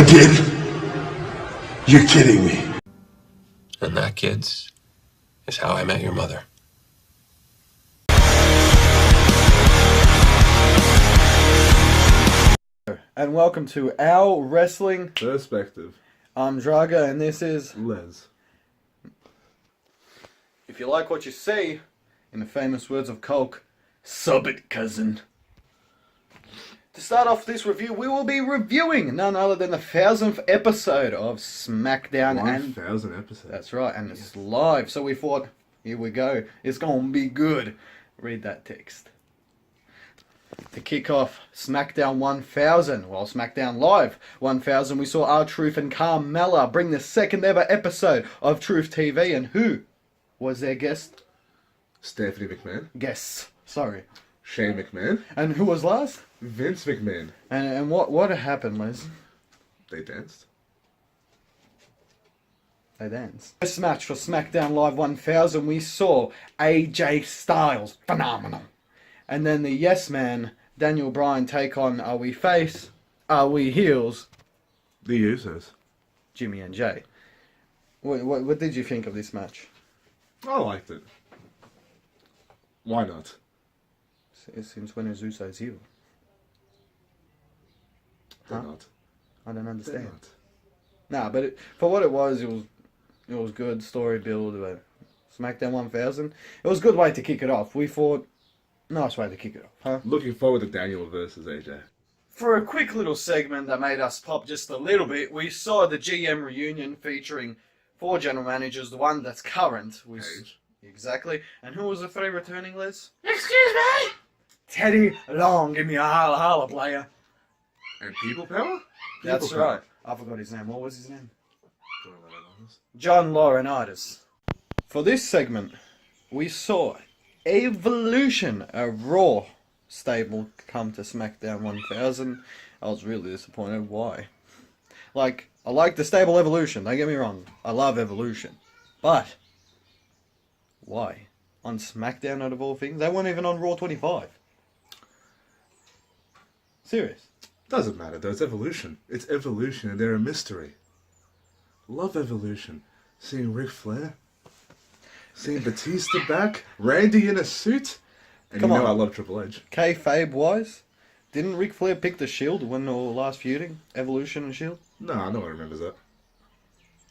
I did? You're kidding me. And that, kids, is how I met your mother. And welcome to our wrestling perspective. I'm Draga, and this is Les. If you like what you see, in the famous words of Coke, sub it, cousin. To start off this review, we will be reviewing none other than the 1000th episode of Smackdown. 1000 episodes. That's right, and it's live. So we thought, here we go. It's gonna be good. Read that text. To kick off Smackdown 1000, well, Smackdown Live 1000, we saw R-Truth and Carmella bring the second ever episode of Truth TV, and who was their guest? Stephanie McMahon. Guests, sorry. Shane McMahon. And who was last? Vince McMahon. And what happened, Liz? They danced. They danced. First match for Smackdown Live 1000, we saw AJ Styles, phenomenal. And then the Yes Man, Daniel Bryan, take on Are We Face, Are We Heels? The Usos. Jimmy and Jay. What did you think of this match? I liked it. Why not? Since when is Usos heel? They're not. I don't They're understand. not. Nah, but for what it was good story build. SmackDown 1000. It was a good way to kick it off. We thought, nice way to kick it off, huh? Looking forward to Daniel versus AJ. For a quick little segment that made us pop just a little bit, we saw the GM reunion featuring 4 general managers. The one that's current was Page. exactly. And who was the 3 returning, Liz? Excuse me? Teddy Long, give me a holla holla, player. And People Power? That's People right. Power. I forgot his name. What was his name? Don't know what that was. John Laurinaitis. For this segment, we saw Evolution, a Raw stable, come to SmackDown 1000. I was really disappointed. Why? Like, I like the stable Evolution, don't get me wrong. I love Evolution. But, why? On SmackDown, out of all things? They weren't even on Raw 25. Serious. Doesn't matter though, it's Evolution. It's Evolution and they're a mystery. Love Evolution. Seeing Ric Flair. Seeing Batista back. Randy in a suit. And Come you know on. I love Triple H. Kayfabe wise, didn't Ric Flair pick the Shield when they were last feuding? Evolution and Shield? No, no one remembers that.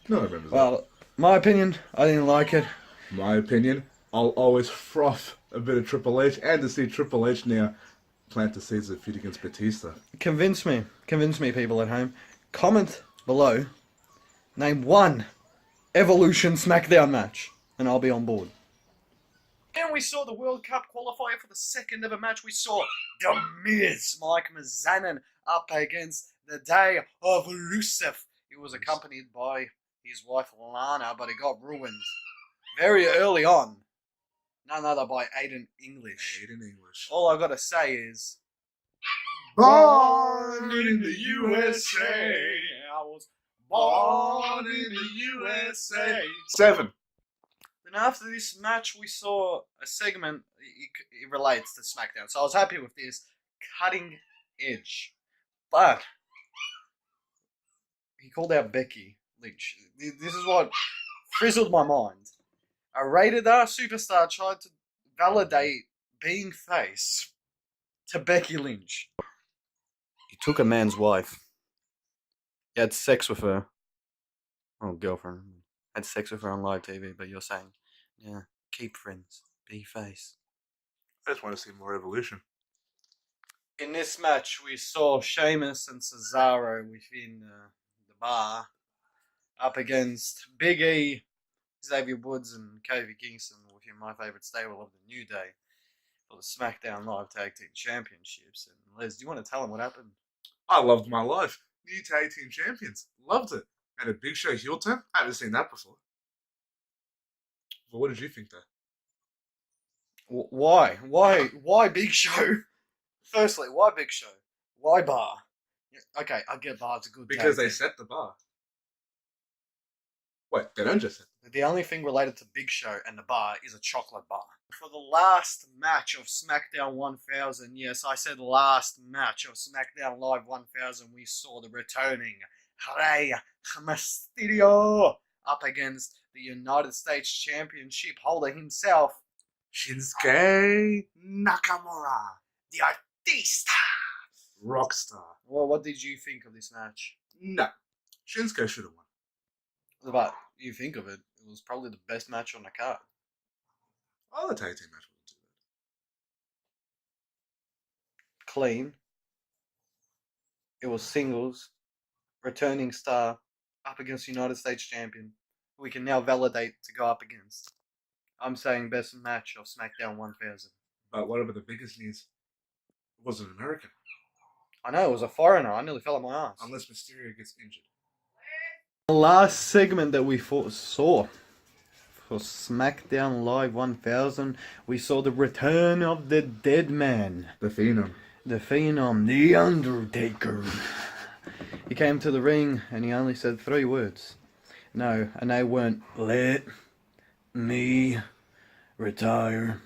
No one remembers Well, my opinion, I didn't like it. that. My opinion, I'll always froth a bit of Triple H, and to see Triple H now plant the seeds of feud against Batista. Convince me, people at home. Comment below, name one Evolution SmackDown match, and I'll be on board. And we saw the World Cup qualifier for the second ever match. We saw The Miz, Mike Mizanin, up against the Day of Rusev. He was accompanied by his wife Lana, but it got ruined very early on. None other by Aiden English. Aiden English. All I gotta say is, Born in the USA. I was born in the USA. 7. Then after this match, we saw a segment. It relates to SmackDown, so I was happy with this. Cutting edge, but he called out Becky Lynch. This is what frizzled my mind. A rated R superstar tried to validate being face to Becky Lynch. He took a man's wife. He had sex with her. Oh, girlfriend. Had sex with her on live TV, but you're saying, yeah, keep friends, be face. I just want to see more Evolution. In this match, we saw Sheamus and Cesaro within the bar up against Big E, Xavier Woods, and Kofi Kingston within my favourite stable of the New Day for the SmackDown Live Tag Team Championships. And Liz, do you want to tell them what happened? I loved my life. New Tag Team Champions. Loved it. And a Big Show heel turn? I haven't seen that before. But what did you think though? Why? Why Big Show? Firstly, why Big Show? Why bar? Okay, I get bar's a good Because tag they team. set the bar. Wait, they don't just set The only thing related to Big Show and the bar is a chocolate bar. For the last match of SmackDown 1000, yes, I said last match of SmackDown Live 1000, we saw the returning Rey Mysterio up against the United States Championship holder himself, Shinsuke Nakamura, the artista, rockstar. Well, what did you think of this match? No, Shinsuke should have won. But you think of it, it was probably the best match on the card. Oh, the tag team match wasn't too bad. Clean. It was singles. Returning star up against United States champion. We can now validate to go up against. I'm saying best match of SmackDown 1000. But whatever the biggest news, it was an American. I know, it was a foreigner. I nearly fell on my ass. Unless Mysterio gets injured. The last segment that we saw for SmackDown Live 1000, we saw the return of the dead man. The Phenom. The Phenom, The Undertaker. He came to the ring and he only said 3 words. No, and they weren't, let me retire.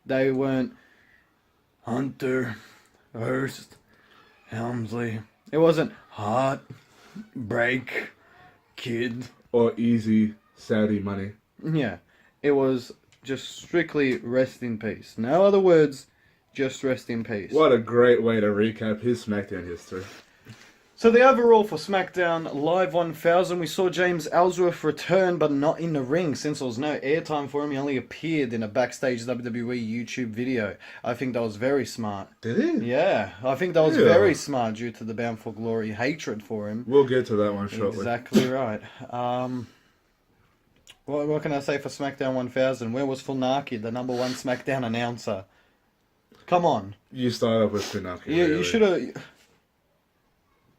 They weren't Hunter, Hurst, Helmsley. It wasn't hot, break, kid. Or easy Saudi money. Yeah, it was just strictly rest in peace. No other words, just rest in peace. What a great way to recap his SmackDown history. So the overall for SmackDown Live 1000, we saw James Ellsworth return, but not in the ring. Since there was no airtime for him, he only appeared in a backstage WWE YouTube video. I think that was very smart. Did he? Yeah, I think that was very smart due to the Bound for Glory hatred for him. We'll get to that one shortly. Exactly right. What can I say for SmackDown 1000? Where was Funaki, the #1 SmackDown announcer? Come on. You started with Funaki. You should have...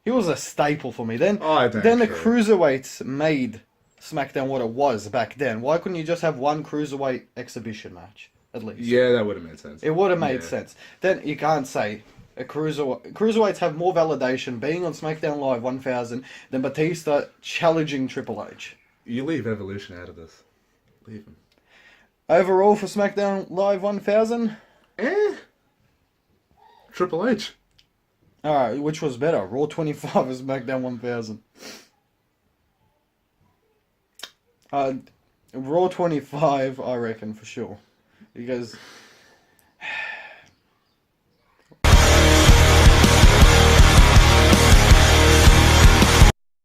He was a staple for me. Then the care. Cruiserweights made SmackDown what it was back then. Why couldn't you just have one Cruiserweight exhibition match, at least? Yeah, that would have made sense. It would have made sense. Then you can't say a Cruiserweights have more validation being on SmackDown Live 1000 than Batista challenging Triple H. You leave Evolution out of this. Leave him. Overall for SmackDown Live 1000? Triple H. Alright, which was better? Raw 25 or SmackDown 1000? Raw 25, I reckon, for sure. Because